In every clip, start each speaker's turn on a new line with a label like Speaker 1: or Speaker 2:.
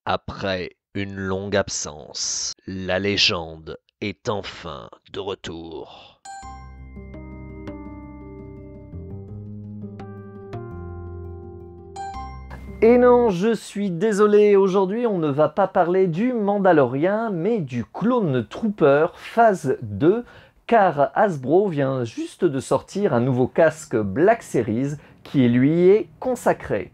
Speaker 1: Après une longue absence, la légende est enfin de retour.
Speaker 2: Et non, je suis désolé, aujourd'hui on ne va pas parler du Mandalorian, mais du Clone Trooper phase 2, car Hasbro vient juste de sortir un nouveau casque Black Series qui lui est consacré.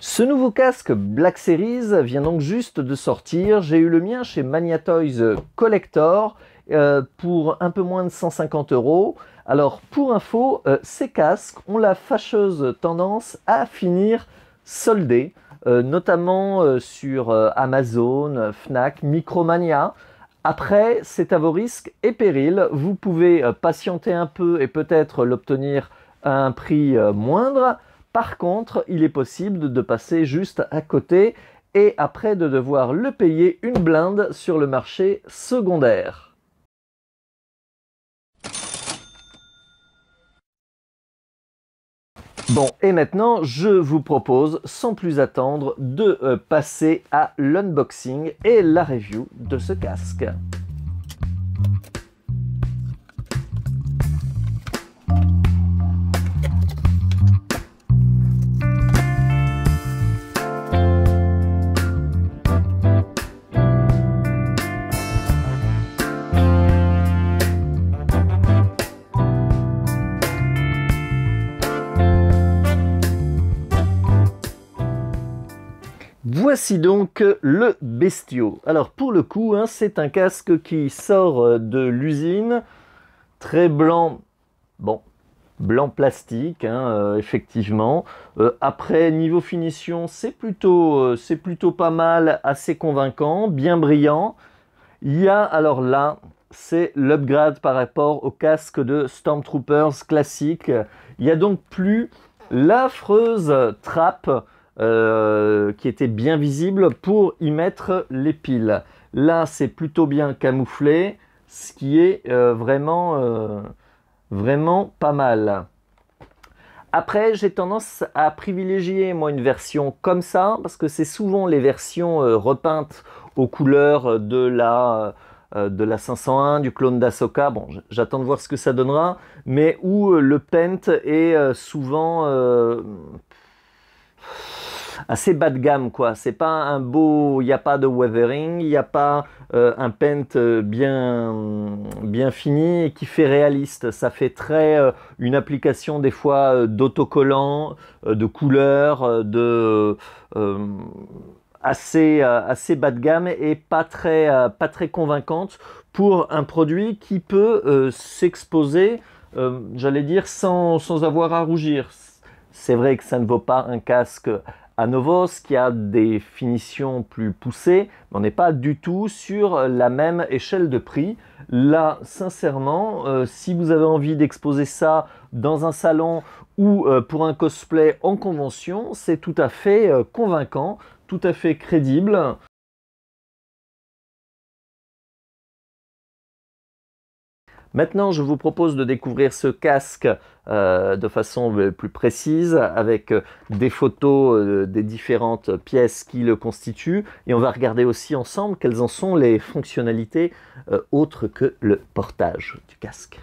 Speaker 2: Ce nouveau casque Black Series vient donc juste de sortir. J'ai eu le mien chez Magnatoys Collector pour un peu moins de 150 €. Alors pour info, ces casques ont la fâcheuse tendance à finir soldés, notamment sur Amazon, Fnac, Micromania. Après, c'est à vos risques et périls. Vous pouvez patienter un peu et peut-être l'obtenir à un prix moindre. Par contre, il est possible de passer juste à côté et après de devoir le payer une blinde sur le marché secondaire. Bon, et maintenant, je vous propose, sans plus attendre, de passer à l'unboxing et la review de ce casque. Voici donc le bestiau. Alors pour le coup, c'est un casque qui sort de l'usine, très blanc, bon, blanc plastique, effectivement. Après, niveau finition, c'est plutôt pas mal, assez convaincant, bien brillant. Il y a, alors là, c'est l'upgrade par rapport au casque de Stormtroopers classique. Il n'y a donc plus l'affreuse trappe qui était bien visible pour y mettre les piles. Là, c'est plutôt bien camouflé, ce qui est vraiment pas mal. Après, j'ai tendance à privilégier moi une version comme ça, parce que c'est souvent les versions repeintes aux couleurs de la 501, du clone d'Ahsoka. Bon, j'attends de voir ce que ça donnera, mais où le paint est souvent assez bas de gamme, quoi. C'est pas un beau, il n'y a pas de weathering, il n'y a pas un paint bien fini et qui fait réaliste. Ça fait très une application des fois d'autocollant, de couleurs, assez bas de gamme et pas très convaincante pour un produit qui peut s'exposer, j'allais dire, sans avoir à rougir. C'est vrai que ça ne vaut pas un casque Anovos qui a des finitions plus poussées, mais on n'est pas du tout sur la même échelle de prix. Là, sincèrement, si vous avez envie d'exposer ça dans un salon ou pour un cosplay en convention, c'est tout à fait convaincant, tout à fait crédible. Maintenant, je vous propose de découvrir ce casque de façon plus précise avec des photos des différentes pièces qui le constituent et on va regarder aussi ensemble quelles en sont les fonctionnalités autres que le portage du casque.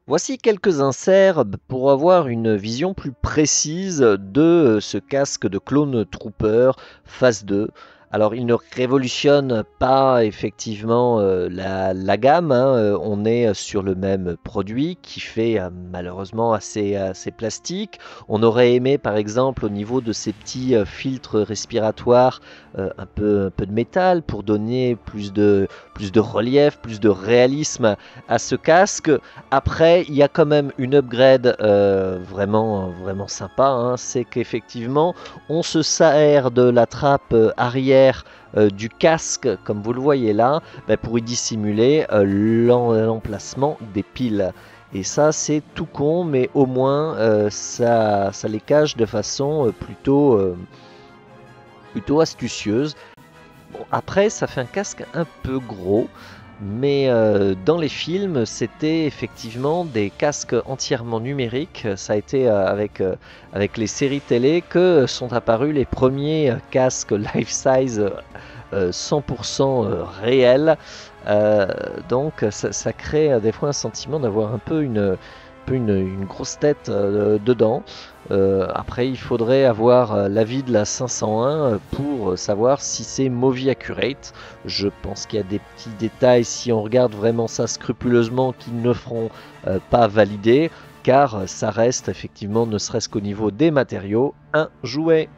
Speaker 1: Voici quelques inserts pour avoir une vision plus précise de ce casque de Clone Trooper phase 2 Alors, il ne révolutionne pas effectivement la gamme, hein. On est sur le même produit qui fait malheureusement assez plastique. On aurait aimé, par exemple, au niveau de ces petits filtres respiratoires, un peu de métal pour donner plus de relief, plus de réalisme à ce casque. Après, il y a quand même une upgrade vraiment sympa, hein. C'est qu'effectivement, on se sert de la trappe arrière du casque, comme vous le voyez là, pour y dissimuler l'emplacement des piles. Et ça, c'est tout con, mais au moins, ça les cache de façon plutôt astucieuse. Bon, après, ça fait un casque un peu gros, mais dans les films, c'était effectivement des casques entièrement numériques. Ça a été avec les séries télé que sont apparus les premiers casques life-size 100% réels. Donc ça crée des fois un sentiment d'avoir un peu une grosse tête dedans. Après, il faudrait avoir l'avis de la 501 pour savoir si c'est Movie Accurate. Je pense qu'il y a des petits détails, si on regarde vraiment ça scrupuleusement, qui ne feront pas valider, car ça reste effectivement, ne serait-ce qu'au niveau des matériaux, un jouet.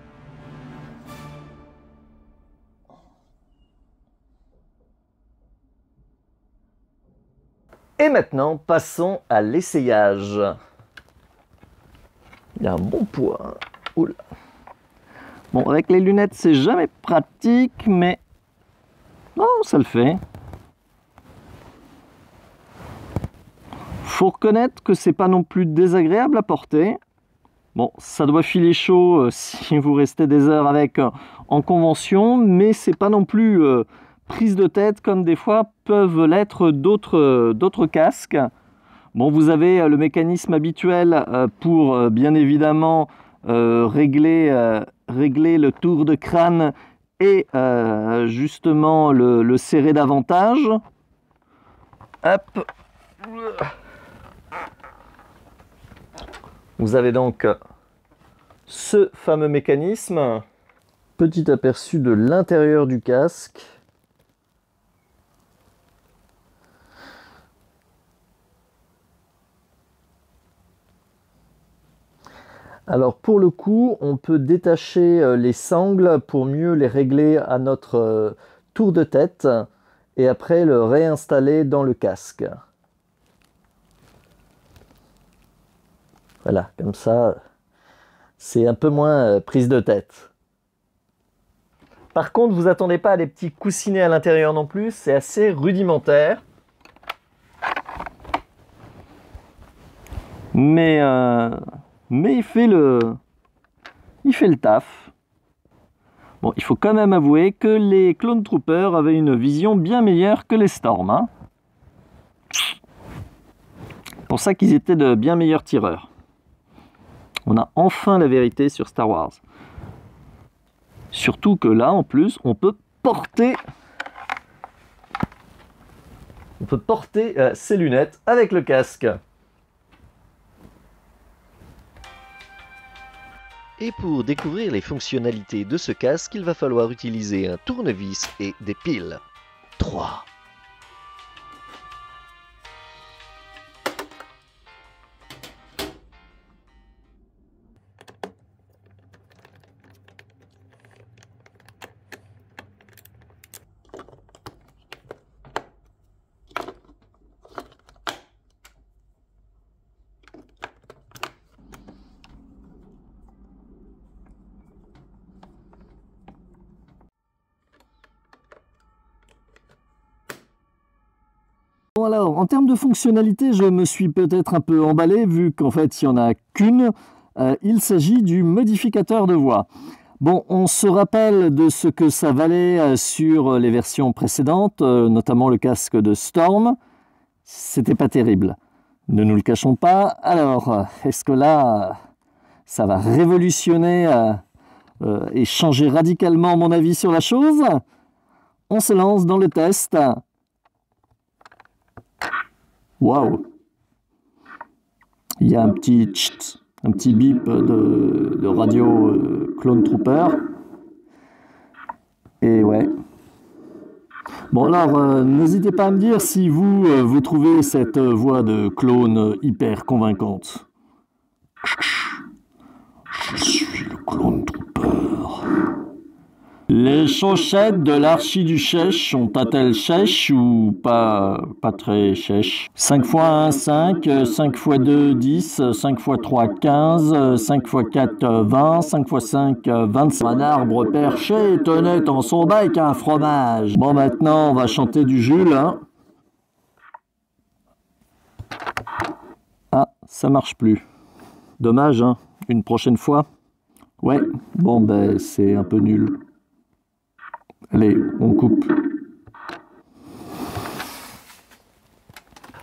Speaker 2: Et maintenant, passons à l'essayage. Il a un bon poids, hein. Oula. Bon, avec les lunettes, c'est jamais pratique, mais non, ça le fait. Faut reconnaître que c'est pas non plus désagréable à porter. Bon, ça doit filer chaud si vous restez des heures avec en convention, mais c'est pas non plus prise de tête comme des fois peuvent l'être d'autres casques. Bon, vous avez le mécanisme habituel pour bien évidemment régler le tour de crâne et justement le serrer davantage. Hop. Vous avez donc ce fameux mécanisme. Petit aperçu de l'intérieur du casque. Alors pour le coup, on peut détacher les sangles pour mieux les régler à notre tour de tête et après le réinstaller dans le casque. Voilà, comme ça, c'est un peu moins prise de tête. Par contre, vous attendez pas à des petits coussinets à l'intérieur non plus, c'est assez rudimentaire. Mais il fait le taf. Bon, il faut quand même avouer que les Clone Troopers avaient une vision bien meilleure que les Storm, hein. C'est pour ça qu'ils étaient de bien meilleurs tireurs. On a enfin la vérité sur Star Wars. Surtout que là, en plus, on peut porter ses lunettes avec le casque.
Speaker 1: Et pour découvrir les fonctionnalités de ce casque, il va falloir utiliser un tournevis et des piles. 3.
Speaker 2: Bon alors, en termes de fonctionnalité, je me suis peut-être un peu emballé vu qu'en fait, il n'y en a qu'une. Il s'agit du modificateur de voix. Bon, on se rappelle de ce que ça valait sur les versions précédentes, notamment le casque de Storm. C'était pas terrible. Ne nous le cachons pas. Alors, est-ce que là, ça va révolutionner et changer radicalement mon avis sur la chose? On se lance dans le test. Waouh! Il y a un petit tcht, un petit bip de radio Clone Trooper. Et ouais. Bon alors, n'hésitez pas à me dire si vous trouvez cette voix de clone hyper convaincante. Je suis le clone trooper. Les chaussettes de l'archiduchesse sont-elles sèches ou pas très sèches? 5 x 1, 5, 5 x 2, 10, 5 x 3, 15, 5 x 4, 20, 5 x 5, 25. Un arbre perché tenait en son bec un fromage. Bon, maintenant, on va chanter du Jules, hein. Ah, ça marche plus. Dommage, hein. Une prochaine fois. Ouais, bon, ben, c'est un peu nul. Allez, on coupe.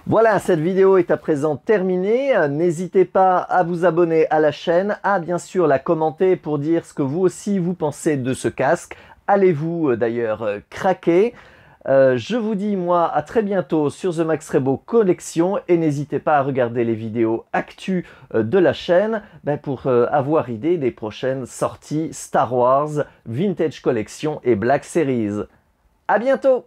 Speaker 2: Voilà, cette vidéo est à présent terminée. N'hésitez pas à vous abonner à la chaîne, à bien sûr la commenter pour dire ce que vous aussi vous pensez de ce casque. Allez-vous d'ailleurs craquer? Je vous dis moi à très bientôt sur The Max Rebo Collection et n'hésitez pas à regarder les vidéos actu de la chaîne pour avoir idée des prochaines sorties Star Wars, Vintage Collection et Black Series. À bientôt!